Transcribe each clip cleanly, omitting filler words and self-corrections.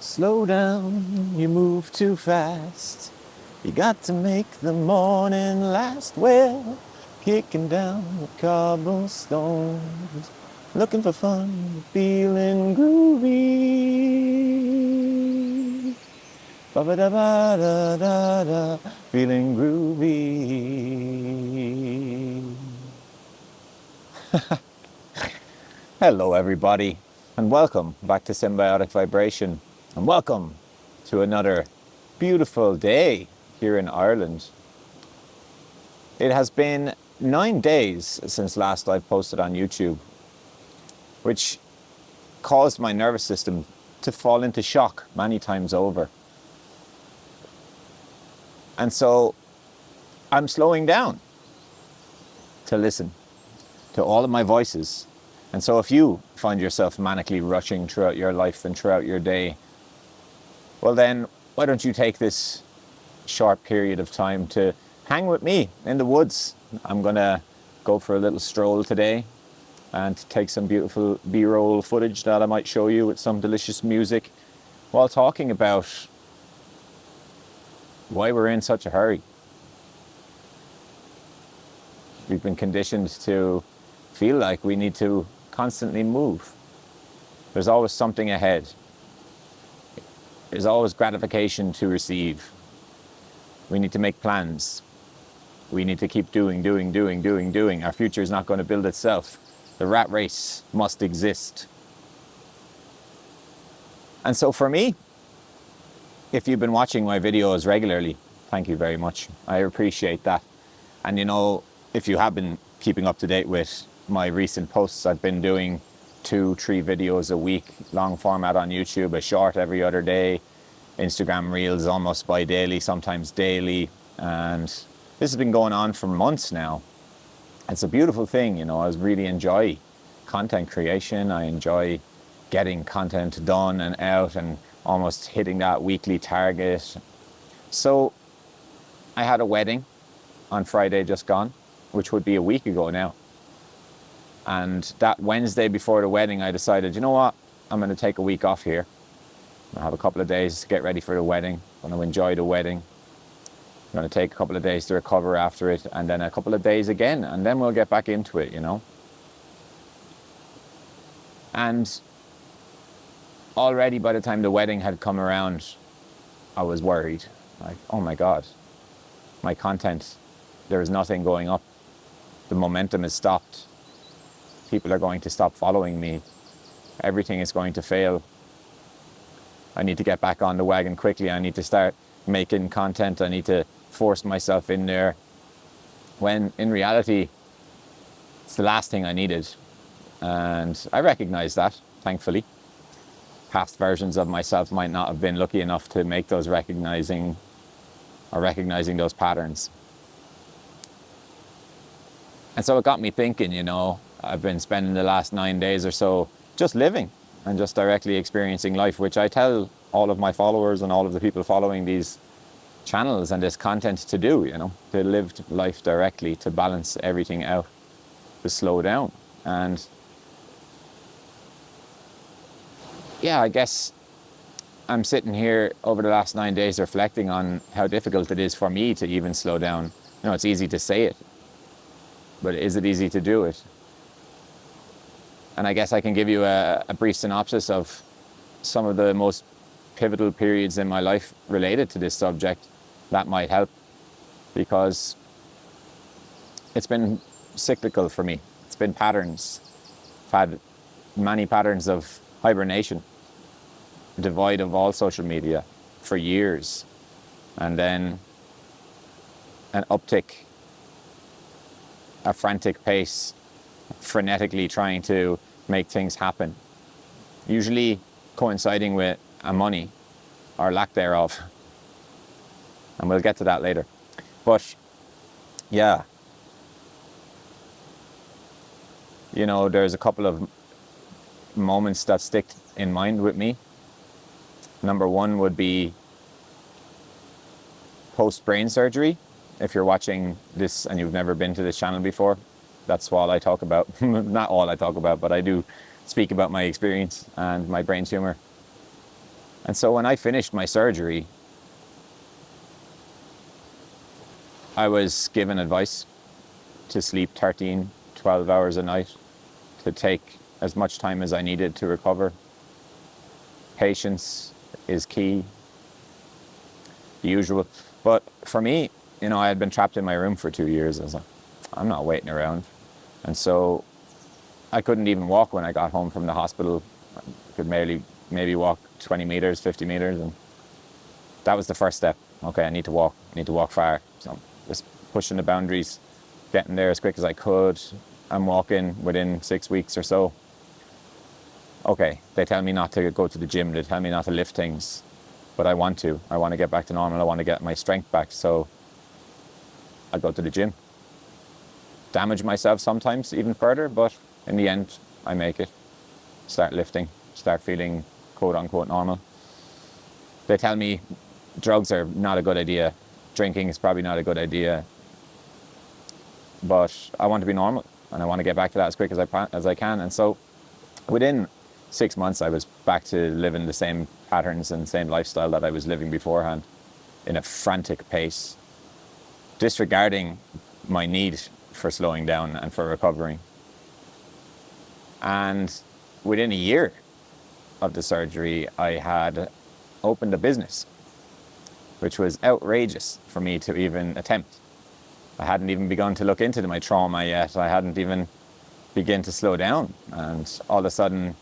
Slow down, you move too fast. You got to make the morning last. Well, kicking down the cobblestones, looking for fun, feeling groovy. Ba ba da ba da da da, feeling groovy. Hello, everybody, and welcome back to Symbiotic Vibration, and welcome to another beautiful day here in Ireland. It has been 9 days since last I posted on YouTube, which caused my nervous system to fall into shock many times over. And so I'm slowing down to listen to all of my voices. And so if you find yourself manically rushing throughout your life and throughout your day, well then, why don't you take this short period of time to hang with me in the woods. I'm gonna go for a little stroll today and take some beautiful B-roll footage that I might show you with some delicious music while talking about why we're in such a hurry. We've been conditioned to feel like we need to constantly move. There's always something ahead. There's always gratification to receive. We need to make plans. We need to keep doing. Our future is not going to build itself. The rat race must exist. And so for me, if you've been watching my videos regularly, thank you very much. I appreciate that. And you know, if you have been keeping up to date with my recent posts, I've been doing 2-3 videos a week, long format on YouTube, a short every other day, Instagram Reels almost bi-daily, sometimes daily. And this has been going on for months now. It's a beautiful thing, you know. I really enjoy content creation. I enjoy getting content done and out and almost hitting that weekly target. So I had a wedding on Friday just gone, which would be a week ago now. And that Wednesday before the wedding, I decided, you know what? I'm going to take a week off here. I'll have a couple of days to get ready for the wedding. I'm going to enjoy the wedding. I'm going to take a couple of days to recover after it, and then a couple of days again, and then we'll get back into it, you know. And already by the time the wedding had come around, I was worried. Like, oh my God, my content, there is nothing going up. The momentum is stopped. People are going to stop following me. Everything is going to fail. I need to get back on the wagon quickly. I need to start making content. I need to force myself in there. When in reality, it's the last thing I needed. And I recognize that, thankfully. Past versions of myself might not have been lucky enough to make those recognizing those patterns. And so it got me thinking, you know, I've been spending the last 9 days or so just living and just directly experiencing life, which I tell all of my followers and all of the people following these channels and this content to do, you know, to live life directly, to balance everything out, to slow down. And yeah, I guess I'm sitting here over the last 9 days reflecting on how difficult it is for me to even slow down. You know, it's easy to say it, but is it easy to do it? And I guess I can give you a brief synopsis of some of the most pivotal periods in my life related to this subject. That might help, because it's been cyclical for me. It's been patterns. I've had many patterns of hibernation, devoid of all social media for years. And then an uptick, a frantic pace, frenetically trying to make things happen, usually coinciding with a money or lack thereof, and we'll get to that later. But yeah, you know, there's a couple of moments that stick in mind with me. Number one would be post-brain surgery. If you're watching this and you've never been to this channel before, that's all I talk about. Not all I talk about, but I do speak about my experience and my brain tumor. And so when I finished my surgery, I was given advice to sleep 13, 12 hours a night, to take as much time as I needed to recover. Patience is key, the usual. But for me, I had been trapped in my room for 2 years. I was like, I'm not waiting around. And so I couldn't even walk when I got home from the hospital. I could maybe walk 20 meters, 50 meters. And that was the first step. Okay, I need to walk far. So just pushing the boundaries, getting there as quick as I could. I'm walking within 6 weeks or so. Okay, they tell me not to go to the gym. They tell me not to lift things. But I want to. I want to get back to normal. I want to get my strength back. So I go to the gym. Damage myself sometimes even further, but in the end, I make it. Start lifting, start feeling quote unquote normal. They tell me drugs are not a good idea. Drinking is probably not a good idea. But I want to be normal and I want to get back to that as quick as I can. And so within 6 months, I was back to living the same patterns and same lifestyle that I was living beforehand in a frantic pace, disregarding my need for slowing down and for recovering. And within a year of the surgery, I had opened a business, which was outrageous for me to even attempt. I hadn't even begun to look into my trauma yet. I hadn't even begun to slow down. And all of a sudden,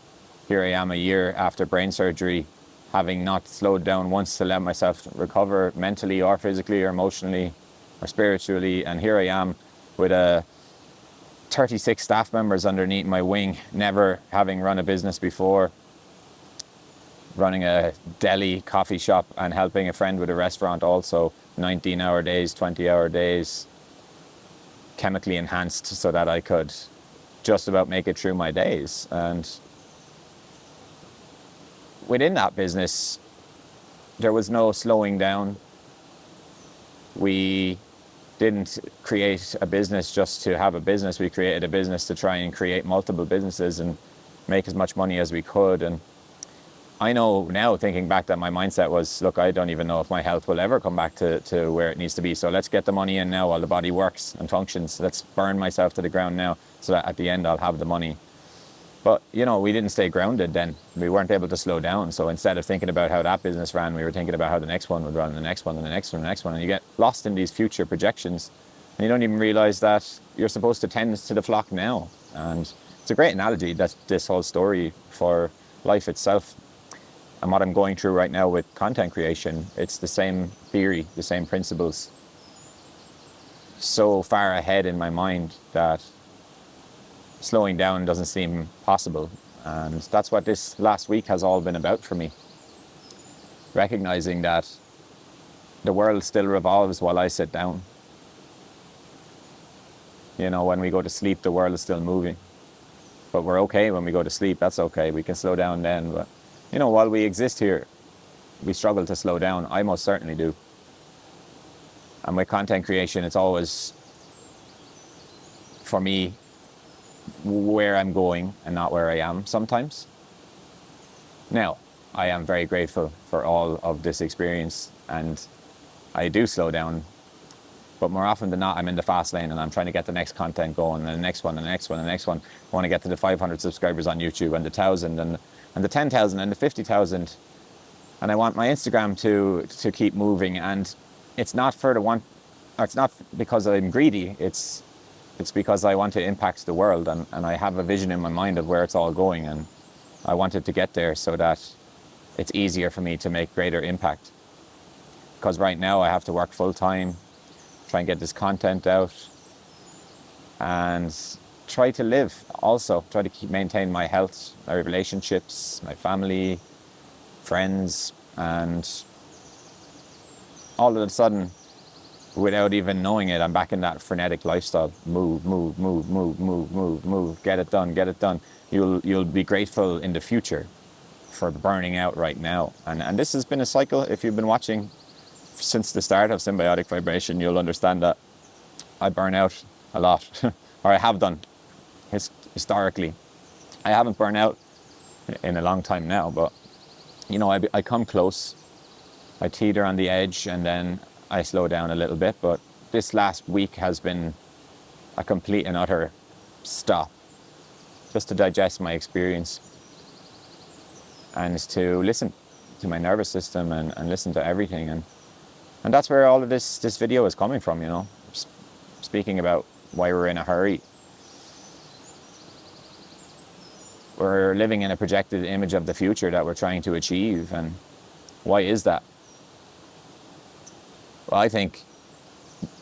here I am a year after brain surgery, having not slowed down once to let myself recover mentally or physically or emotionally or spiritually. And here I am with 36 staff members underneath my wing, never having run a business before, running a deli coffee shop and helping a friend with a restaurant also, 19-hour days, 20-hour days, chemically enhanced so that I could just about make it through my days. And within that business, there was no slowing down. We didn't create a business just to have a business. We created a business to try and create multiple businesses and make as much money as we could. And I know now, thinking back, that my mindset was, look, I don't even know if my health will ever come back to where it needs to be. So let's get the money in now while the body works and functions. Let's burn myself to the ground now so that at the end I'll have the money. But, we didn't stay grounded then. We weren't able to slow down. So instead of thinking about how that business ran, we were thinking about how the next one would run, the next one, and the next one, and the next one. And you get lost in these future projections. And you don't even realize that you're supposed to tend to the flock now. And it's a great analogy, that this whole story, for life itself. And what I'm going through right now with content creation, it's the same theory, the same principles. So far ahead in my mind that slowing down doesn't seem possible. And that's what this last week has all been about for me. Recognizing that the world still revolves while I sit down. When we go to sleep, the world is still moving. But we're okay when we go to sleep, that's okay. We can slow down then. But, while we exist here, we struggle to slow down. I most certainly do. And with content creation, it's always, for me, where I'm going and not where I am sometimes. Now, I am very grateful for all of this experience, and I do slow down, but more often than not, I'm in the fast lane and I'm trying to get the next content going, and the next one, and the next one, and the next one. I want to get to the 500 subscribers on YouTube, and the 1,000, and the 10,000, and the 50,000. And I want my Instagram to keep moving. And it's not it's not because I'm greedy. It's because I want to impact the world, and I have a vision in my mind of where it's all going, and I wanted to get there so that it's easier for me to make greater impact. Because right now I have to work full time, try and get this content out, and try to live also, try to maintain my health, my relationships, my family, friends, and all of a sudden, without even knowing it, I'm back in that frenetic lifestyle. Move, move, move, move, move, move, move. Get it done, get it done. You'll be grateful in the future for burning out right now. And this has been a cycle. If you've been watching since the start of Symbiotic Vibration, you'll understand that I burn out a lot, or I have done historically. I haven't burned out in a long time now, but I come close, I teeter on the edge, and then I slow down a little bit. But this last week has been a complete and utter stop, just to digest my experience and to listen to my nervous system and listen to everything. And that's where all of this video is coming from, speaking about why we're in a hurry. We're living in a projected image of the future that we're trying to achieve. And why is that? Well, I think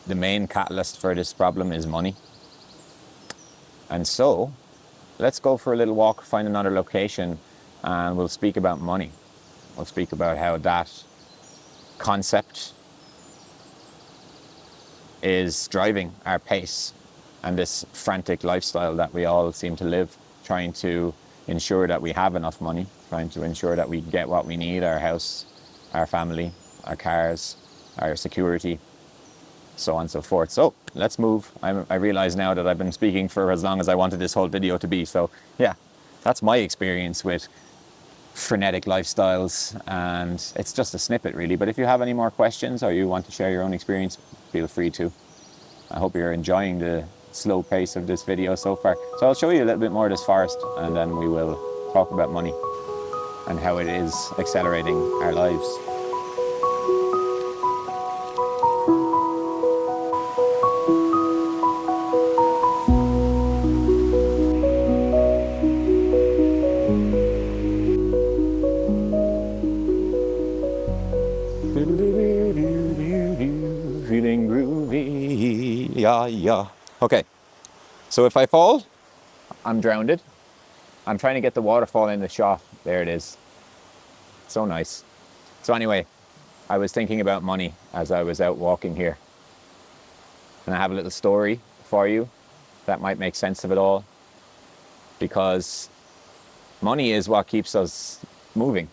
the main catalyst for this problem is money. And so let's go for a little walk, find another location, and we'll speak about money. We'll speak about how that concept is driving our pace and this frantic lifestyle that we all seem to live, trying to ensure that we have enough money, trying to ensure that we get what we need, our house, our family, our cars, our security, so on and so forth. So let's move. I realize now that I've been speaking for as long as I wanted this whole video to be. So yeah, that's my experience with frenetic lifestyles, and it's just a snippet really. But if you have any more questions or you want to share your own experience, feel free to. I hope you're enjoying the slow pace of this video so far. So I'll show you a little bit more of this forest, and then we will talk about money and how it is accelerating our lives. Feeling groovy, yeah. Okay, so if I fall, I'm drowned. I'm trying to get the waterfall in the shot. There it is. So nice. So anyway, I was thinking about money as I was out walking here. And I have a little story for you that might make sense of it all. Because money is what keeps us moving.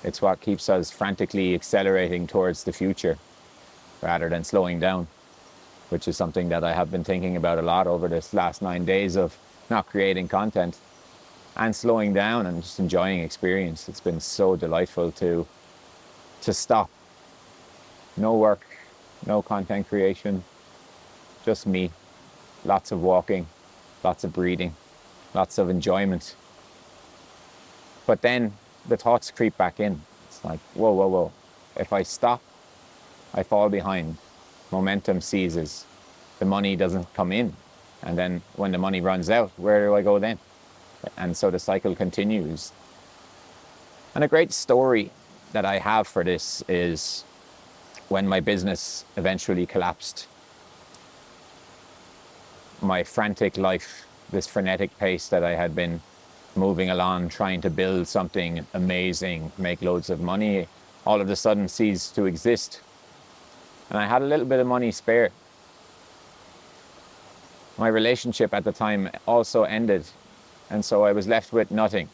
It's what keeps us frantically accelerating towards the future rather than slowing down, which is something that I have been thinking about a lot over this last 9 days of not creating content and slowing down and just enjoying experience. It's been so delightful to stop. No work, no content creation, just me. Lots of walking, lots of breathing, lots of enjoyment. But then the thoughts creep back in. It's like, whoa. If I stop, I fall behind. Momentum ceases. The money doesn't come in. And then when the money runs out, where do I go then? And so the cycle continues. And a great story that I have for this is when my business eventually collapsed. My frantic life, this frenetic pace that I had been moving along, trying to build something amazing, make loads of money, all of a sudden ceased to exist. And I had a little bit of money spare. My relationship at the time also ended, and so I was left with nothing.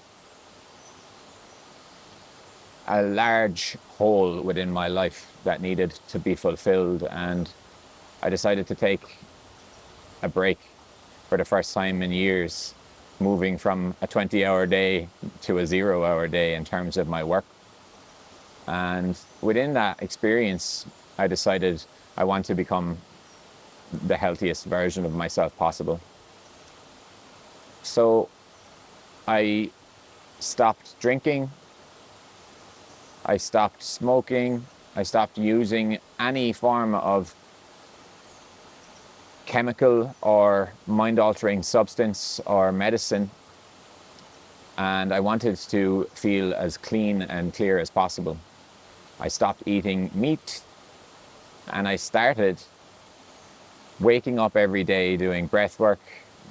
A large hole within my life that needed to be fulfilled, and I decided to take a break for the first time in years, moving from a 20-hour day to a 0-hour day in terms of my work. And within that experience, I decided I want to become the healthiest version of myself possible. So I stopped drinking, I stopped smoking, I stopped using any form of chemical or mind-altering substance or medicine, and I wanted to feel as clean and clear as possible. I stopped eating meat, and I started waking up every day doing breath work,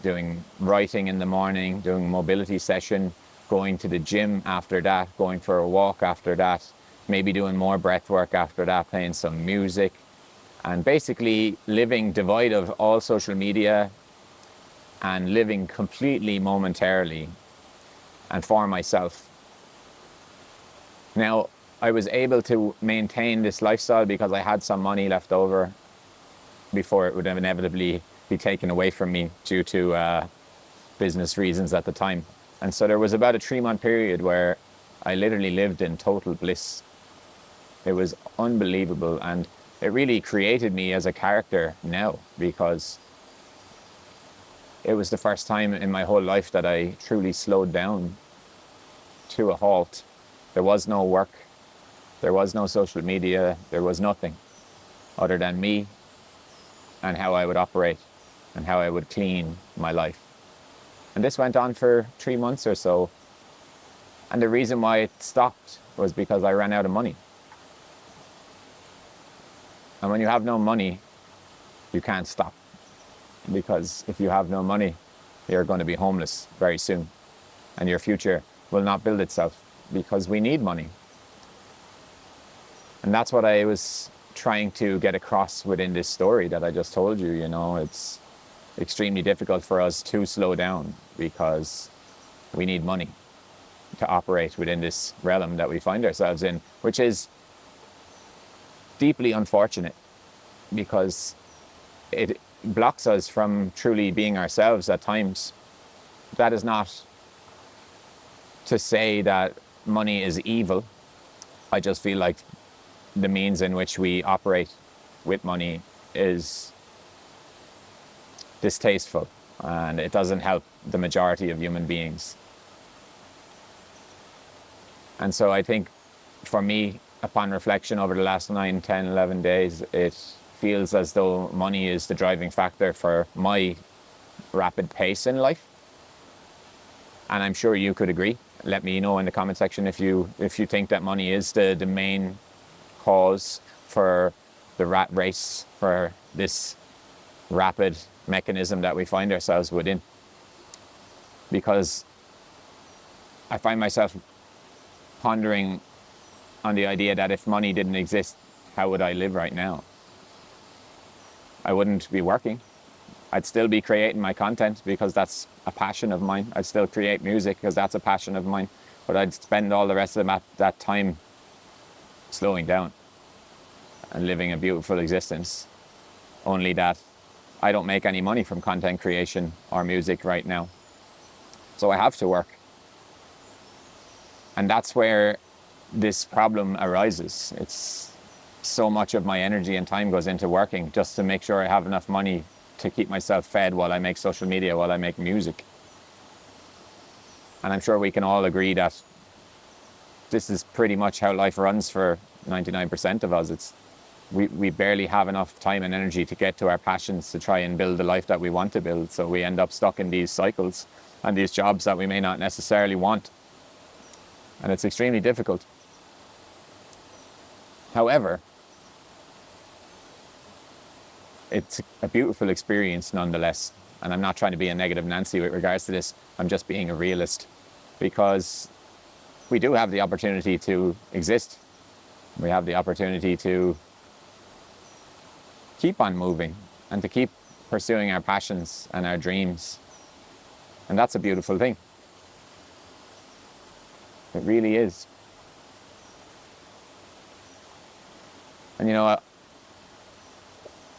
doing writing in the morning, doing mobility session, going to the gym after that, going for a walk after that, maybe doing more breath work after that, playing some music, and basically living devoid of all social media and living completely momentarily and for myself. Now, I was able to maintain this lifestyle because I had some money left over before it would inevitably be taken away from me due to business reasons at the time. And so there was about a 3-month period where I literally lived in total bliss. It was unbelievable, and it really created me as a character now, because it was the first time in my whole life that I truly slowed down to a halt. There was no work, there was no social media, there was nothing other than me and how I would operate and how I would clean my life. And this went on for 3 months or so. And the reason why it stopped was because I ran out of money. And when you have no money, you can't stop. Because if you have no money, you're going to be homeless very soon. And your future will not build itself, because we need money. And that's what I was trying to get across within this story that I just told you. You know, it's extremely difficult for us to slow down because we need money to operate within this realm that we find ourselves in, which is deeply unfortunate because it blocks us from truly being ourselves at times. That is not to say that money is evil. I just feel like the means in which we operate with money is distasteful, and it doesn't help the majority of human beings. And so I think for me, upon reflection over the last 9, 10, 11 days, it feels as though money is the driving factor for my rapid pace in life. And I'm sure you could agree. Let me know in the comment section if you think that money is the main cause for the rat race, for this rapid mechanism that we find ourselves within. Because I find myself pondering on the idea that if money didn't exist, how would I live right now? I wouldn't be working. I'd still be creating my content because that's a passion of mine. I'd still create music because that's a passion of mine. But I'd spend all the rest of that time slowing down and living a beautiful existence. Only that I don't make any money from content creation or music right now. So I have to work. And that's where this problem arises. It's so much of my energy and time goes into working just to make sure I have enough money to keep myself fed while I make social media, while I make music. And I'm sure we can all agree that this is pretty much how life runs for 99% of us. We barely have enough time and energy to get to our passions to try and build the life that we want to build. So we end up stuck in these cycles and these jobs that we may not necessarily want. And it's extremely difficult. However, it's a beautiful experience nonetheless. And I'm not trying to be a negative Nancy with regards to this. I'm just being a realist, because we do have the opportunity to exist. We have the opportunity to keep on moving and to keep pursuing our passions and our dreams. And that's a beautiful thing. It really is. And you know,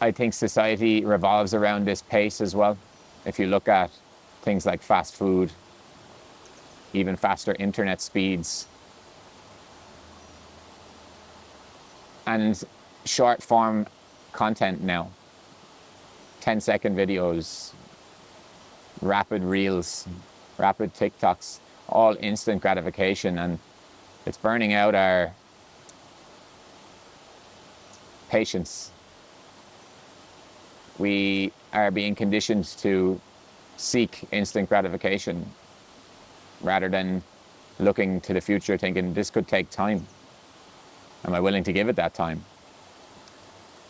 I think society revolves around this pace as well. If you look at things like fast food, even faster internet speeds, and short form content now, 10-second videos, rapid reels, rapid TikToks, all instant gratification, and it's burning out our patience. We are being conditioned to seek instant gratification rather than looking to the future thinking this could take time. Am I willing to give it that time?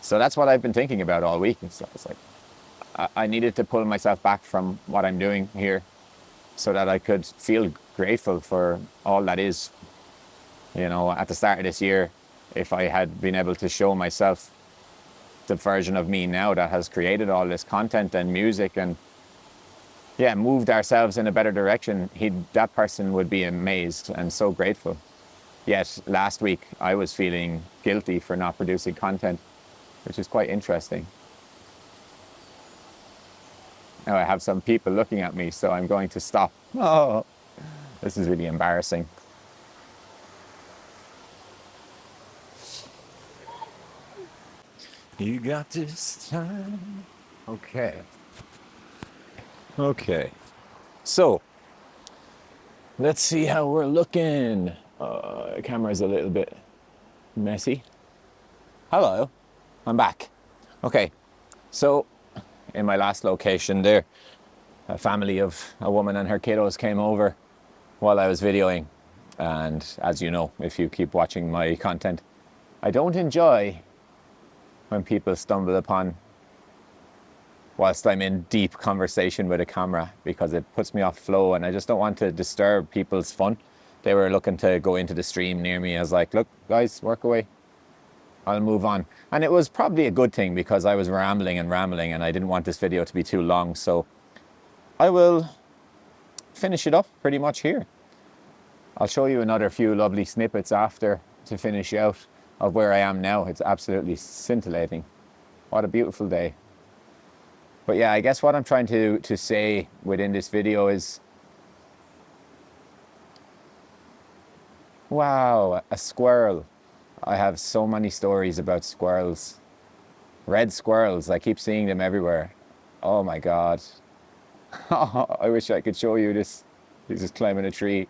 So that's what I've been thinking about all week. It's like I needed to pull myself back from what I'm doing here so that I could feel grateful for all that is. You know, at the start of this year, if I had been able to show myself the version of me now that has created all this content and music and moved ourselves in a better direction, that person would be amazed and so grateful. Yet last week I was feeling guilty for not producing content, which is quite interesting. Now I have some people looking at me, so I'm going to stop. Oh, this is really embarrassing. You got this time. Okay. Okay. So, let's see how we're looking. The camera's a little bit messy. Hello. I'm back. Okay. So, in my last location there, a family of a woman and her kiddos came over while I was videoing. And as you know, if you keep watching my content, I don't enjoy when people stumble upon whilst I'm in deep conversation with a camera, because it puts me off flow and I just don't want to disturb people's fun. They were looking to go into the stream near me. I was like, look, guys, work away. I'll move on. And it was probably a good thing because I was rambling and I didn't want this video to be too long. So I will finish it up pretty much here. I'll show you another few lovely snippets after to finish out of where I am now. It's absolutely scintillating. What a beautiful day. But yeah, I guess what I'm trying to say within this video is, wow, a squirrel. I have so many stories about squirrels. Red squirrels, I keep seeing them everywhere. Oh my God. I wish I could show you this. He's just climbing a tree.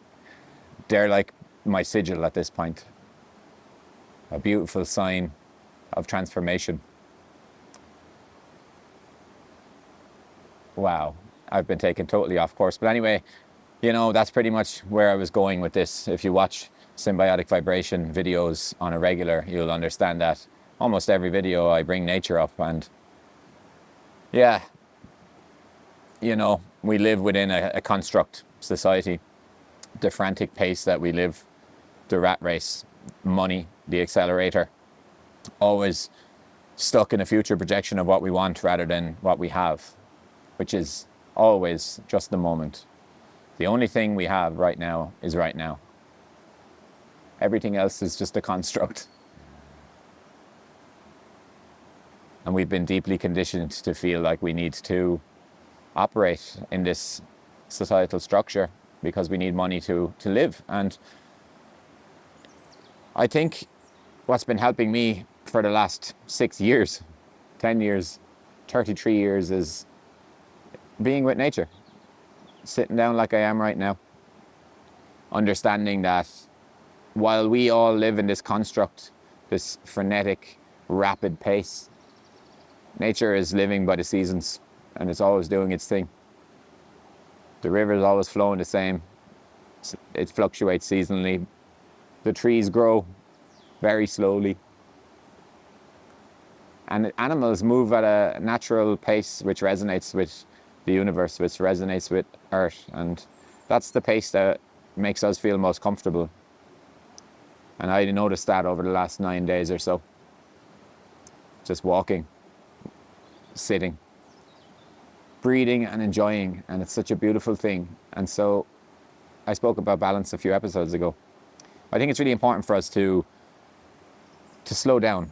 They're like my sigil at this point. A beautiful sign of transformation. Wow, I've been taken totally off course. But anyway, you know, that's pretty much where I was going with this. If you watch symbiotic vibration videos on a regular, you'll understand that almost every video I bring nature up. And yeah, you know, we live within a construct society. The frantic pace that we live, the rat race, money, the accelerator, always stuck in a future projection of what we want rather than what we have, which is always just the moment. The only thing we have right now is right now. Everything else is just a construct. And we've been deeply conditioned to feel like we need to operate in this societal structure because we need money to live. And I think what's been helping me for the last 6 years, 10 years, 33 years is being with nature, sitting down like I am right now, understanding that while we all live in this construct, this frenetic, rapid pace, nature is living by the seasons and it's always doing its thing. The river is always flowing the same. It fluctuates seasonally. The trees grow very slowly. And animals move at a natural pace which resonates with the universe, which resonates with Earth. And that's the pace that makes us feel most comfortable. And I noticed that over the last 9 days or so. Just walking, sitting, breathing and enjoying. And it's such a beautiful thing. And so I spoke about balance a few episodes ago. I think it's really important for us to slow down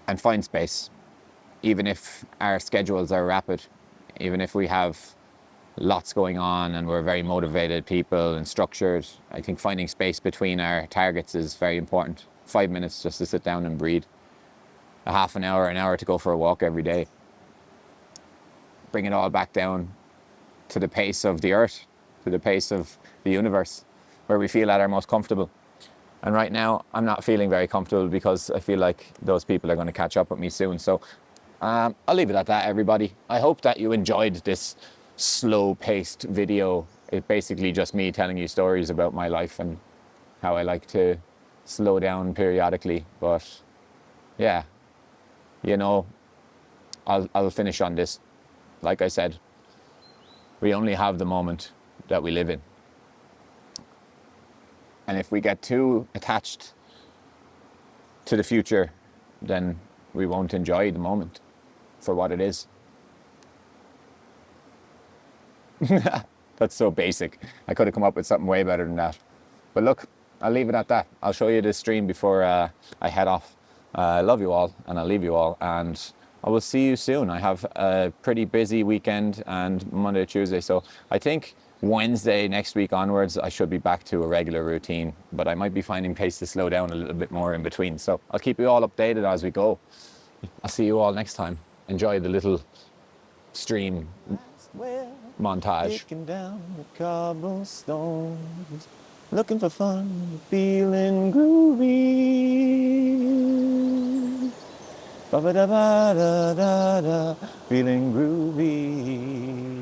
and find space, even if our schedules are rapid, even if we have lots going on and we're very motivated people and structured. I think finding space between our targets is very important. 5 minutes just to sit down and breathe. A half an hour to go for a walk every day. Bring it all back down to the pace of the earth, to the pace of the universe, where we feel at our most comfortable. And right now, I'm not feeling very comfortable because I feel like those people are going to catch up with me soon. So I'll leave it at that, everybody. I hope that you enjoyed this slow-paced video. It's basically just me telling you stories about my life and how I like to slow down periodically. But yeah, you know, I'll finish on this. Like I said, we only have the moment that we live in. And if we get too attached to the future, then we won't enjoy the moment for what it is. That's so basic. I could have come up with something way better than that. But look, I'll leave it at that. I'll show you this stream before I head off. I love you all, and I'll leave you all, and I will see you soon. I have a pretty busy weekend and Monday, Tuesday, so I think Wednesday next week onwards, I should be back to a regular routine, but I might be finding pace to slow down a little bit more in between. So I'll keep you all updated as we go. I'll see you all next time. Enjoy the little stream montage. Kicking down the cobblestones, looking for fun, feeling groovy. Ba-ba-da-ba-da-da-da, feeling groovy.